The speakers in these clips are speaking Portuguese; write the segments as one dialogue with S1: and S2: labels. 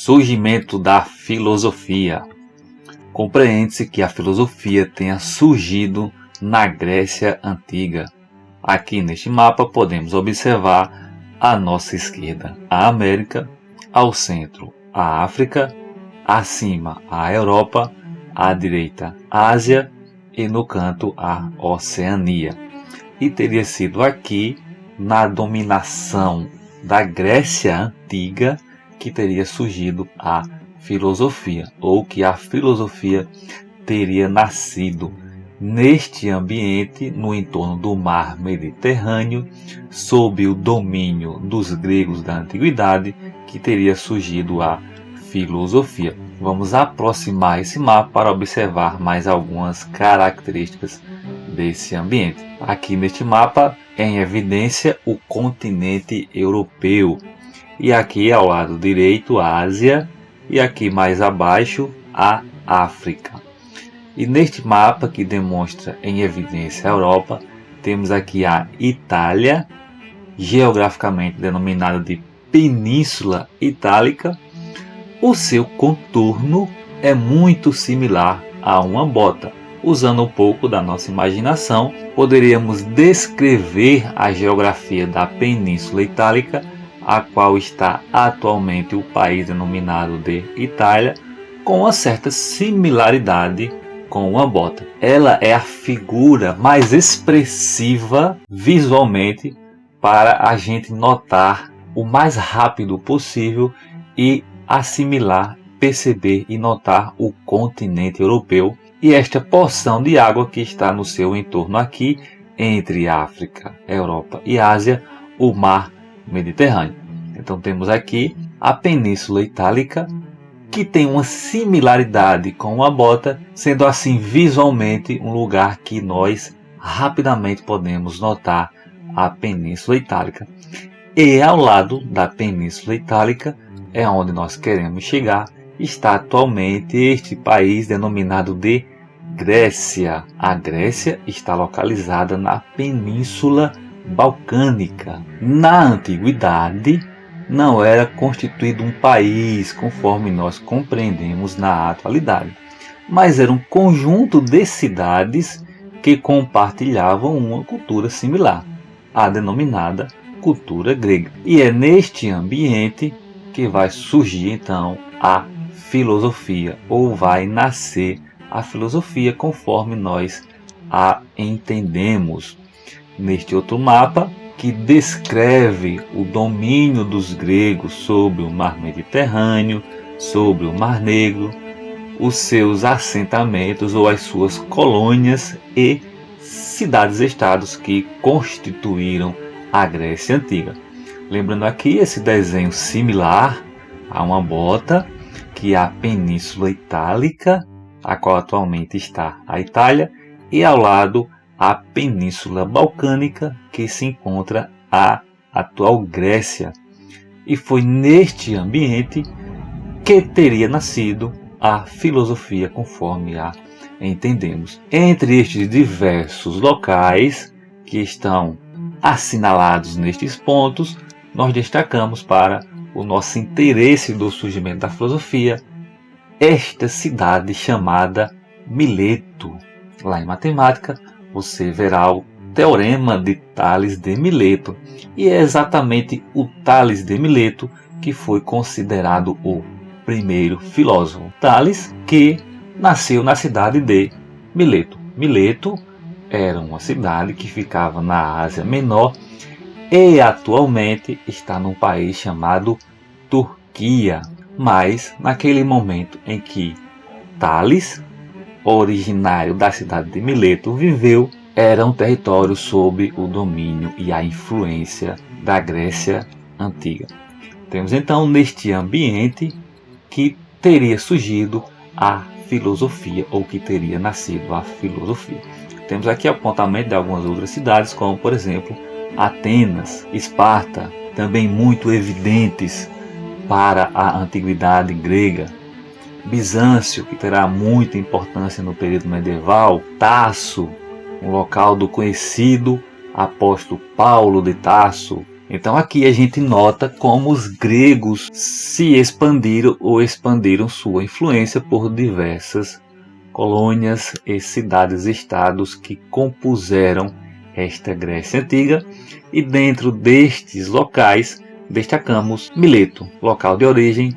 S1: Surgimento da filosofia. Compreende-se que a filosofia tenha surgido na Grécia Antiga. Aqui neste mapa podemos observar à nossa esquerda a América, ao centro a África, acima a Europa, à direita a Ásia e no canto a Oceania. E teria sido aqui, na dominação da Grécia Antiga, que teria surgido a filosofia, ou que a filosofia teria nascido neste ambiente, no entorno do mar Mediterrâneo, sob o domínio dos gregos da antiguidade, que teria surgido a filosofia. Vamos aproximar esse mapa para observar mais algumas características desse ambiente. Aqui neste mapa é em evidência o continente europeu, e aqui ao lado direito a Ásia, e aqui mais abaixo a África. E neste mapa que demonstra em evidência a Europa, temos aqui a Itália, geograficamente denominada de Península Itálica. O seu contorno é muito similar a uma bota. Usando um pouco da nossa imaginação, poderíamos descrever a geografia da Península Itálica, a qual está atualmente o país denominado de Itália, com uma certa similaridade com uma bota. Ela é a figura mais expressiva visualmente para a gente notar o mais rápido possível e assimilar, perceber e notar o continente europeu e esta porção de água que está no seu entorno aqui, entre África, Europa e Ásia, o mar Mediterrâneo. Então temos aqui a Península Itálica, que tem uma similaridade com a bota, sendo assim visualmente um lugar que nós rapidamente podemos notar a Península Itálica. E ao lado da Península Itálica é onde nós queremos chegar, está atualmente este país denominado de Grécia. A Grécia está localizada na Península Balcânica. Na antiguidade, não era constituído um país conforme nós compreendemos na atualidade, mas era um conjunto de cidades que compartilhavam uma cultura similar, a denominada cultura grega. E é neste ambiente que vai surgir então a filosofia, ou vai nascer a filosofia conforme nós a entendemos. Neste outro mapa, que descreve o domínio dos gregos sobre o mar Mediterrâneo, sobre o Mar Negro, os seus assentamentos ou as suas colônias e cidades-estados que constituíram a Grécia Antiga. Lembrando aqui esse desenho similar a uma bota, que é a Península Itálica, a qual atualmente está a Itália, e ao lado a Península Balcânica, que se encontra a atual Grécia. E foi neste ambiente que teria nascido a filosofia conforme a entendemos. Entre estes diversos locais que estão assinalados nestes pontos, nós destacamos para o nosso interesse do surgimento da filosofia esta cidade chamada Mileto. Lá em matemática você verá o Teorema de Tales de Mileto, e é exatamente o Tales de Mileto que foi considerado o primeiro filósofo. Tales, que nasceu na cidade de Mileto. Mileto era uma cidade que ficava na Ásia Menor e atualmente está num país chamado Turquia. Mas naquele momento em que Tales, originário da cidade de Mileto, viveu, era um território sob o domínio e a influência da Grécia Antiga. Temos então neste ambiente que teria surgido a filosofia, ou que teria nascido a filosofia. Temos aqui apontamento de algumas outras cidades, como por exemplo Atenas, Esparta, também muito evidentes para a antiguidade grega. Bizâncio, que terá muita importância no período medieval. Tarso, um local do conhecido apóstolo Paulo de Tarso, Então aqui a gente nota como os gregos se expandiram ou expandiram sua influência por diversas colônias e cidades-estados que compuseram esta Grécia Antiga, e dentro destes locais destacamos Mileto, local de origem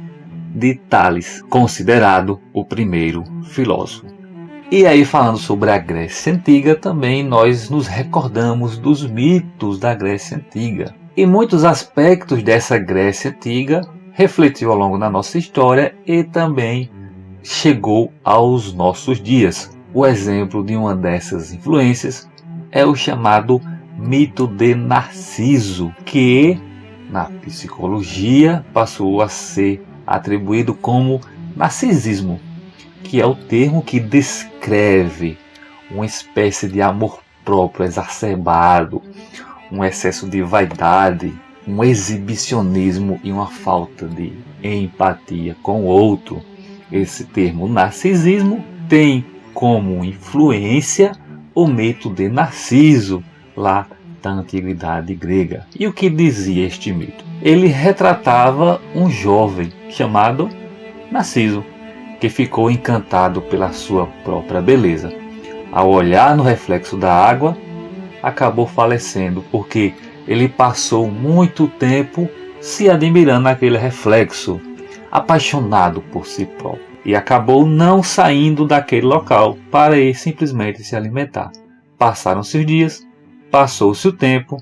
S1: de Tales, considerado o primeiro filósofo. E aí, falando sobre a Grécia Antiga, também nós nos recordamos dos mitos da Grécia Antiga. E muitos aspectos dessa Grécia Antiga refletiu ao longo da nossa história e também chegou aos nossos dias. O exemplo de uma dessas influências é o chamado mito de Narciso, que na psicologia passou a ser atribuído como narcisismo, que é o termo que descreve uma espécie de amor próprio exacerbado, um excesso de vaidade, um exibicionismo e uma falta de empatia com o outro. Esse termo narcisismo tem como influência o mito de Narciso, lá da antiguidade grega. E o que dizia este mito? Ele retratava um jovem chamado Narciso, que ficou encantado pela sua própria beleza. Ao olhar no reflexo da água, acabou falecendo, porque ele passou muito tempo se admirando naquele reflexo, apaixonado por si próprio, e acabou não saindo daquele local para ir simplesmente se alimentar. Passaram-se os dias, passou-se o tempo,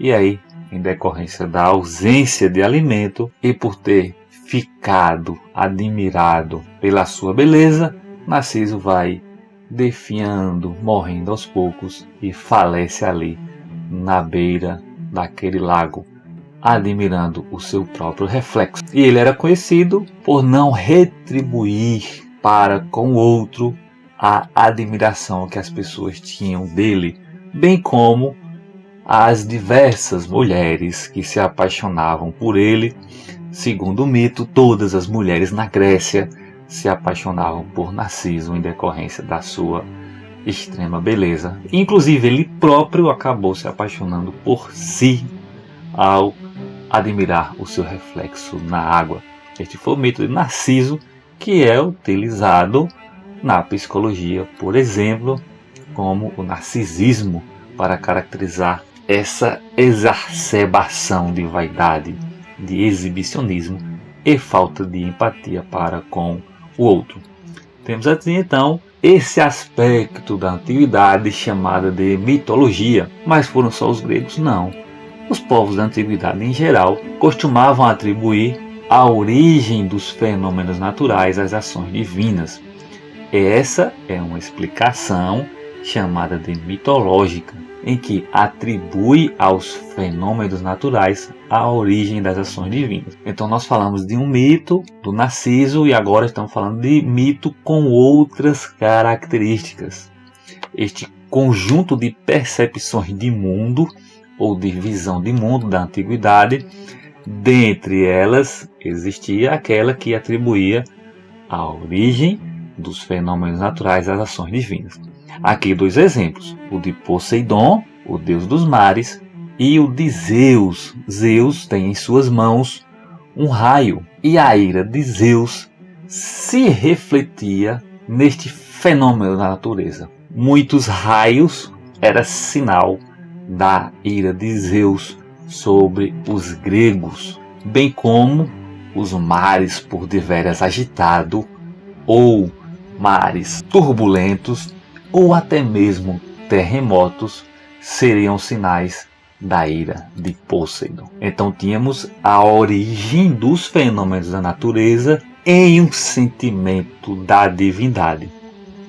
S1: e aí, em decorrência da ausência de alimento e por ter ficado admirado pela sua beleza, Narciso vai definhando, morrendo aos poucos e falece ali na beira daquele lago, admirando o seu próprio reflexo. E ele era conhecido por não retribuir para com o outro a admiração que as pessoas tinham dele, bem como as diversas mulheres que se apaixonavam por ele. Segundo o mito, todas as mulheres na Grécia se apaixonavam por Narciso em decorrência da sua extrema beleza. Inclusive ele próprio acabou se apaixonando por si ao admirar o seu reflexo na água. Este foi o mito de Narciso, que é utilizado na psicologia, por exemplo, como o narcisismo, para caracterizar essa exacerbação de vaidade, de exibicionismo e falta de empatia para com o outro. Temos assim então esse aspecto da antiguidade chamada de mitologia. Mas foram só os gregos? Não. Os povos da antiguidade em geral costumavam atribuir a origem dos fenômenos naturais às ações divinas. Essa é uma explicação chamada de mitológica, em que atribui aos fenômenos naturais a origem das ações divinas. Então nós falamos de um mito do Narciso e agora estamos falando de mito com outras características. Este conjunto de percepções de mundo ou de visão de mundo da antiguidade, dentre elas existia aquela que atribuía a origem dos fenômenos naturais às ações divinas. Aqui dois exemplos, o de Poseidon, o deus dos mares, e o de Zeus. Zeus tem em suas mãos um raio, e a ira de Zeus se refletia neste fenômeno da natureza. Muitos raios era sinal da ira de Zeus sobre os gregos, bem como os mares por deveras agitados, ou mares turbulentos, ou até mesmo terremotos seriam sinais da ira de Poseidon. Então tínhamos a origem dos fenômenos da natureza em um sentimento da divindade.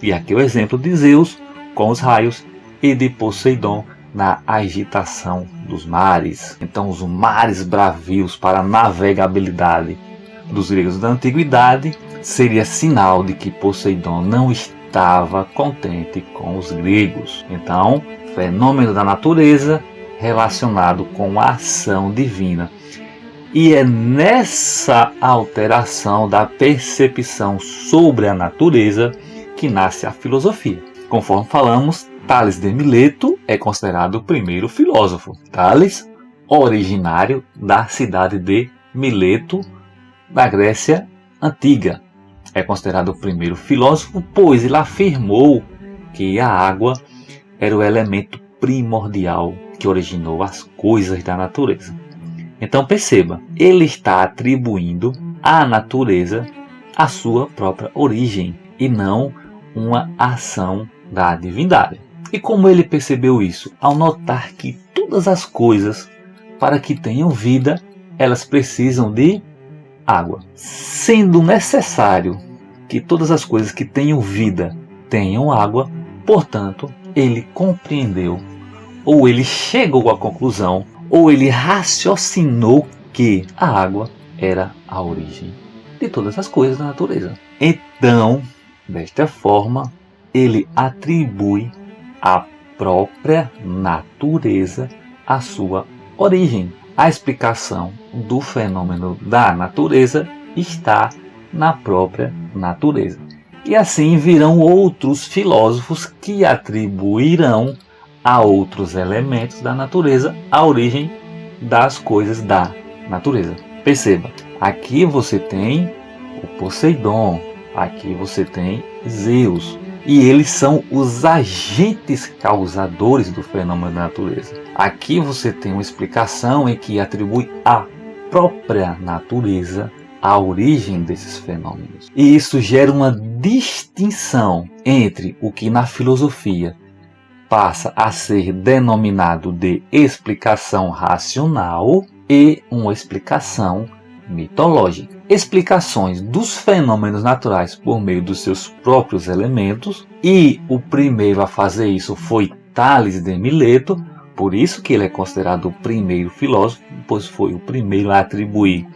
S1: E aqui o exemplo de Zeus com os raios e de Poseidon na agitação dos mares. Então os mares bravios para a navegabilidade dos gregos da antiguidade seria sinal de que Poseidon não estava contente com os gregos. Então, fenômeno da natureza relacionado com a ação divina. E é nessa alteração da percepção sobre a natureza que nasce a filosofia. Conforme falamos, Tales de Mileto é considerado o primeiro filósofo. Tales, originário da cidade de Mileto, da Grécia Antiga. É considerado o primeiro filósofo, pois ele afirmou que a água era o elemento primordial que originou as coisas da natureza. Então perceba, ele está atribuindo à natureza a sua própria origem e não uma ação da divindade. E como ele percebeu isso? Ao notar que todas as coisas, para que tenham vida, elas precisam de água. Sendo necessário que todas as coisas que tenham vida tenham água, portanto, ele compreendeu, ou ele chegou à conclusão, ou ele raciocinou que a água era a origem de todas as coisas da natureza. Então, desta forma, ele atribui à própria natureza a sua origem. A explicação do fenômeno da natureza está na própria natureza. E assim virão outros filósofos que atribuirão a outros elementos da natureza a origem das coisas da natureza. Perceba, aqui você tem o Poseidon, aqui você tem Zeus, e eles são os agentes causadores do fenômeno da natureza. Aqui você tem uma explicação em que atribui à própria natureza a origem desses fenômenos. E isso gera uma distinção entre o que na filosofia passa a ser denominado de explicação racional e uma explicação mitológica. Explicações dos fenômenos naturais por meio dos seus próprios elementos, e o primeiro a fazer isso foi Tales de Mileto, por isso que ele é considerado o primeiro filósofo, pois foi o primeiro a atribuir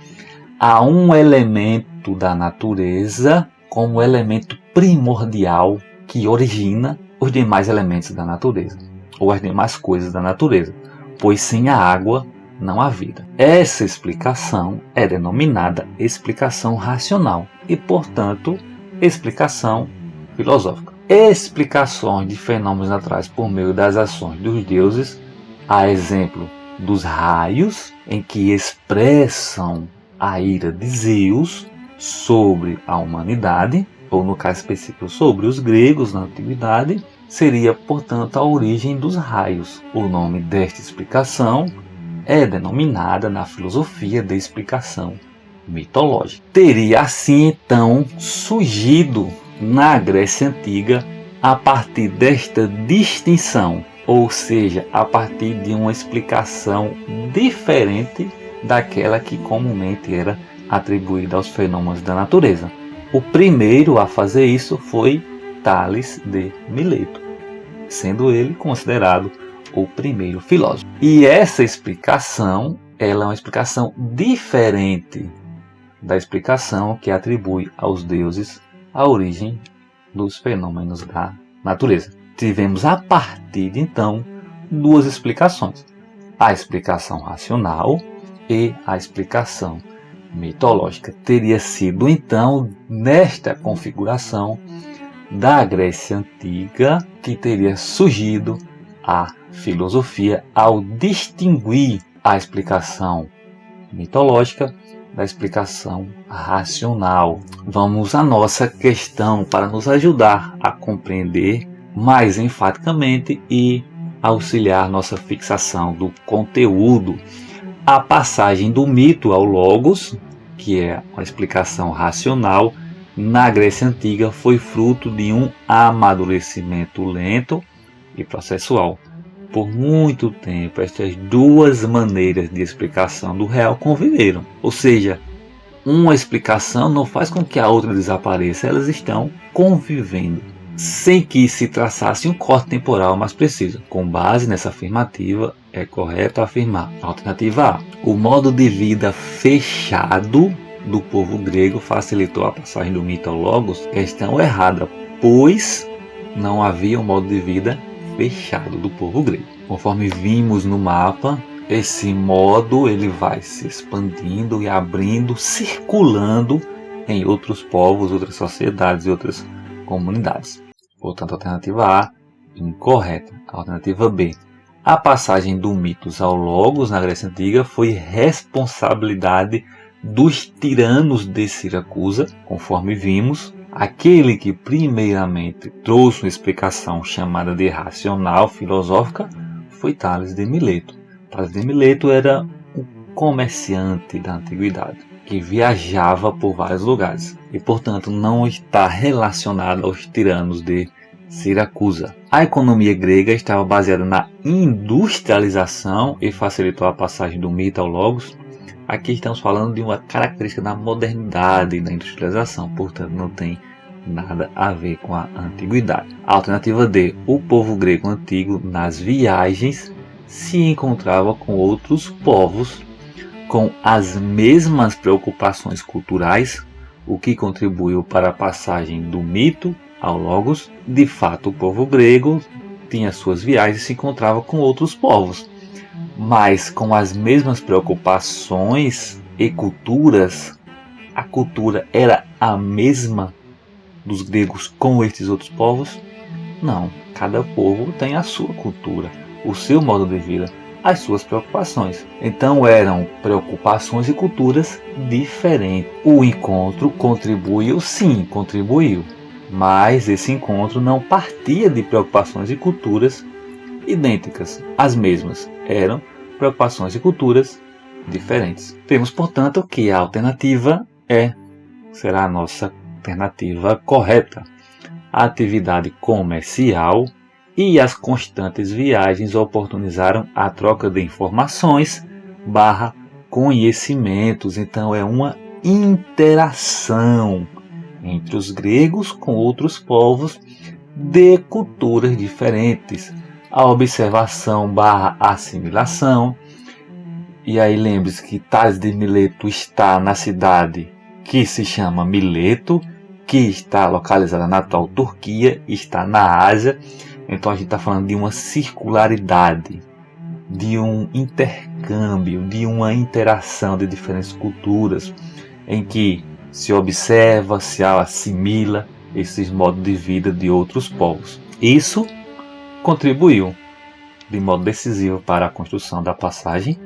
S1: a um elemento da natureza como elemento primordial que origina os demais elementos da natureza, ou as demais coisas da natureza, pois sem a água não há vida. Essa explicação é denominada explicação racional e, portanto, explicação filosófica. Explicações de fenômenos naturais por meio das ações dos deuses, a exemplo dos raios, em que expressam a ira de Zeus sobre a humanidade, ou no caso específico sobre os gregos na antiguidade, seria, portanto, a origem dos raios. O nome desta explicação é denominada na filosofia de explicação mitológica. Teria assim então surgido na Grécia Antiga a partir desta distinção, ou seja, a partir de uma explicação diferente daquela que comumente era atribuída aos fenômenos da natureza. O primeiro a fazer isso foi Tales de Mileto, sendo ele considerado o primeiro filósofo. E essa explicação, ela é uma explicação diferente da explicação que atribui aos deuses a origem dos fenômenos da natureza. Tivemos a partir de então duas explicações: a explicação racional e a explicação mitológica. Teria sido então nesta configuração da Grécia Antiga que teria surgido a filosofia ao distinguir a explicação mitológica da explicação racional. Vamos à nossa questão para nos ajudar a compreender mais enfaticamente e auxiliar nossa fixação do conteúdo. A passagem do mito ao logos, que é uma explicação racional, na Grécia Antiga foi fruto de um amadurecimento lento e processual. Por muito tempo, estas duas maneiras de explicação do real conviveram. Ou seja, uma explicação não faz com que a outra desapareça, elas estão convivendo, sem que se traçasse um corte temporal mais preciso. Com base nessa afirmativa, é correto afirmar: alternativa A, o modo de vida fechado do povo grego facilitou a passagem do mito ao logos. Questão errada, pois não havia um modo de vida fechado do povo grego. Conforme vimos no mapa, esse modo ele vai se expandindo e abrindo, circulando em outros povos, outras sociedades e outras comunidades. Portanto, a alternativa A, incorreta. A alternativa B, A passagem do mitos ao logos na Grécia Antiga foi responsabilidade dos tiranos de Siracusa, conforme vimos. Aquele que primeiramente trouxe uma explicação chamada de racional filosófica foi Tales de Mileto. Tales de Mileto era um comerciante da antiguidade que viajava por vários lugares e, portanto, não está relacionado aos tiranos de Siracusa. A economia grega estava baseada na industrialização e facilitou a passagem do mito ao logos. Aqui estamos falando de uma característica da modernidade e da industrialização, portanto não tem nada a ver com a antiguidade. A alternativa D. O povo grego antigo nas viagens se encontrava com outros povos com as mesmas preocupações culturais, o que contribuiu para a passagem do mito ao logos. De fato, o povo grego tinha suas viagens e se encontrava com outros povos, mas com as mesmas preocupações e culturas. A cultura era a mesma dos gregos com estes outros povos? Não, cada povo tem a sua cultura, o seu modo de vida, as suas preocupações. Então eram preocupações e culturas diferentes. O encontro contribuiu, sim, contribuiu, mas esse encontro não partia de preocupações e culturas idênticas, as mesmas, eram preocupações e culturas diferentes. Temos, portanto, que a alternativa será a nossa alternativa correta. A atividade comercial e as constantes viagens oportunizaram a troca de informações / conhecimentos. Então é uma interação entre os gregos com outros povos de culturas diferentes. A observação / assimilação. E aí lembre-se que Tales de Mileto está na cidade que se chama Mileto, que está localizada na atual Turquia, está na Ásia. Então a gente está falando de uma circularidade, de um intercâmbio, de uma interação de diferentes culturas, em que se observa, se assimila esses modos de vida de outros povos. Isso contribuiu de modo decisivo para a construção da passagem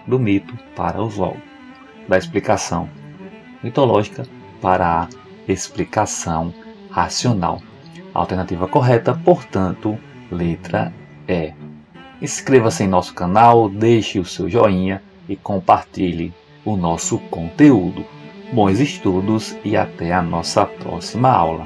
S1: do mito para os logos, da explicação mitológica para a explicação racional. A alternativa correta, portanto, letra E. Inscreva-se em nosso canal, deixe o seu joinha e compartilhe o nosso conteúdo. Bons estudos e até a nossa próxima aula.